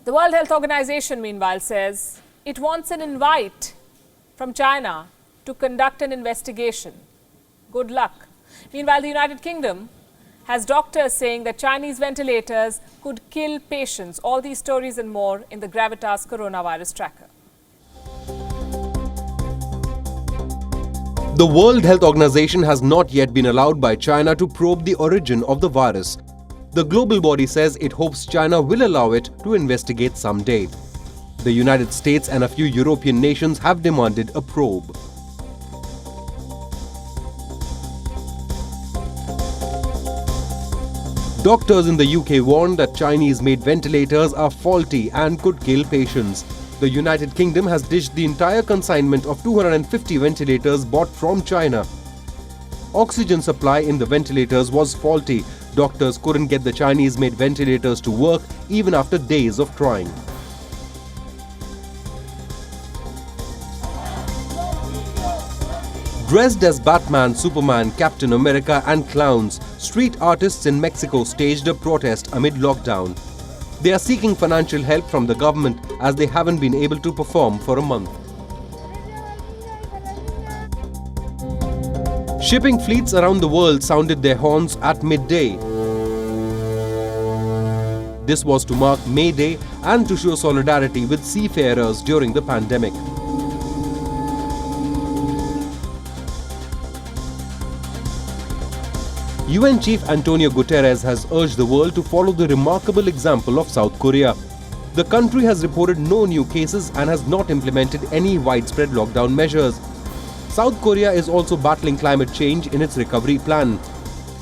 The World Health Organization, meanwhile, says it wants an invite from China to conduct an investigation. Good luck. Meanwhile, the United Kingdom has doctors saying that Chinese ventilators could kill patients. All these stories and more in the Gravitas Coronavirus Tracker. The World Health Organization has not yet been allowed by China to probe the origin of the virus. The global body says it hopes China will allow it to investigate someday. The United States and a few European nations have demanded a probe. Doctors in the UK warned that Chinese-made ventilators are faulty and could kill patients. The United Kingdom has dished the entire consignment of 250 ventilators bought from China. Oxygen supply in the ventilators was faulty. Doctors couldn't get the Chinese-made ventilators to work even after days of trying. Dressed as Batman, Superman, Captain America and clowns, street artists in Mexico staged a protest amid lockdown. They are seeking financial help from the government as they haven't been able to perform for a month. Shipping fleets around the world sounded their horns at midday. This was to mark May Day and to show solidarity with seafarers during the pandemic. UN Chief Antonio Guterres has urged the world to follow the remarkable example of South Korea. The country has reported no new cases and has not implemented any widespread lockdown measures. South Korea is also battling climate change in its recovery plan,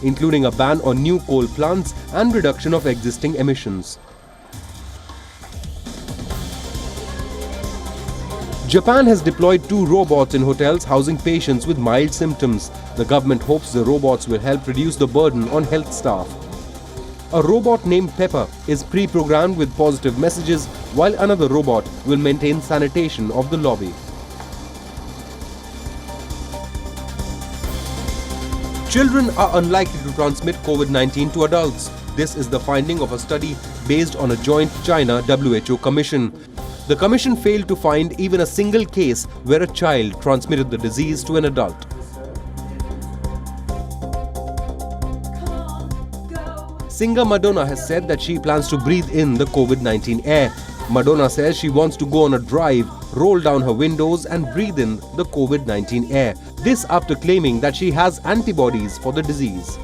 including a ban on new coal plants and reduction of existing emissions. Japan has deployed 2 robots in hotels housing patients with mild symptoms. The government hopes the robots will help reduce the burden on health staff. A robot named Pepper is pre-programmed with positive messages, while another robot will maintain sanitation of the lobby. Children are unlikely to transmit COVID-19 to adults. This is the finding of a study based on a joint China-WHO commission. The commission failed to find even a single case where a child transmitted the disease to an adult. Singer Madonna has said that she plans to breathe in the COVID-19 air. Madonna says she wants to go on a drive, roll down her windows and breathe in the COVID-19 air. This after claiming that she has antibodies for the disease.